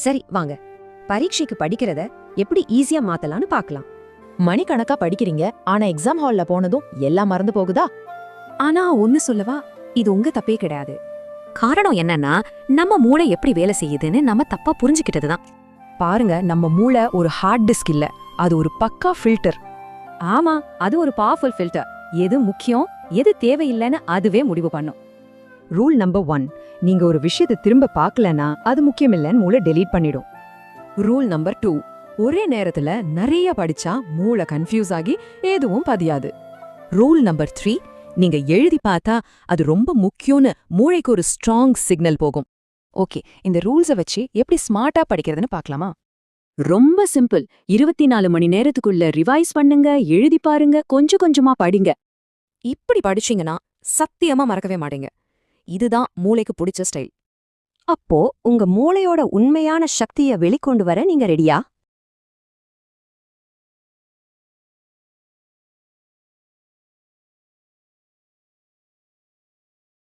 சரி வாங்க, பரீட்சைக்கு படிக்கிறத எப்படி ஈஸியா மாத்தலாம்னு பார்க்கலாம். மணிக்கணக்கா படிக்கிறீங்க, ஆனா எக்ஸாம் ஹால்ல போனதும் எல்லாம் மறந்து போகுதா? ஆனா ஒன்னு சொல்லவா, இது உங்க தப்பே கிடையாது. காரணம் என்னன்னா, நம்ம மூளை எப்படி வேலை செய்யுதுன்னு நம்ம தப்பா புரிஞ்சுக்கிட்டதுதான். பாருங்க, நம்ம மூளை ஒரு ஹார்ட் டிஸ்க் இல்ல, அது ஒரு பக்கா ஃபில்டர். ஆமா, அது ஒரு பவர்ஃபுல் ஃபில்டர். எது முக்கியம், எது தேவையில்லைன்னு அதுவே முடிவு பண்ணும். ரூல் நம்பர் 1, நீங்க ஒரு விஷயத்தை திரும்ப பார்க்கலனா அது முக்கியமில்லைன்னு மூளை டெலீட் பண்ணிடும். ரூல் நம்பர் 2, ஒரே நேரத்துல நிறைய படிச்சா மூளை கன்ஃபியூஸ் ஆகி எதுவும் பதியாது. ரூல் நம்பர் 3, நீங்க எழுதி பார்த்தா அது ரொம்ப முக்கியம்னு மூளைக்கு ஒரு ஸ்ட்ராங் சிக்னல் போகும். ஓகே, இந்த ரூல்ஸை வச்சு எப்படி ஸ்மார்ட்டா படிக்கிறதுன்னு பார்க்கலாமா? ரொம்ப சிம்பிள். 24 மணி நேரத்துக்குள்ள ரிவைஸ் பண்ணுங்க, எழுதி பாருங்க, கொஞ்சம் கொஞ்சமா படிங்க. இப்படி படிச்சீங்கன்னா சத்தியமா மறக்கவே மாட்டீங்க. இதுதான் மூளைக்கு பிடிச்ச ஸ்டைல். அப்போ உங்க மூளையோட உண்மையான சக்தியை வெளிக்கொண்டு வர நீங்க ரெடியா?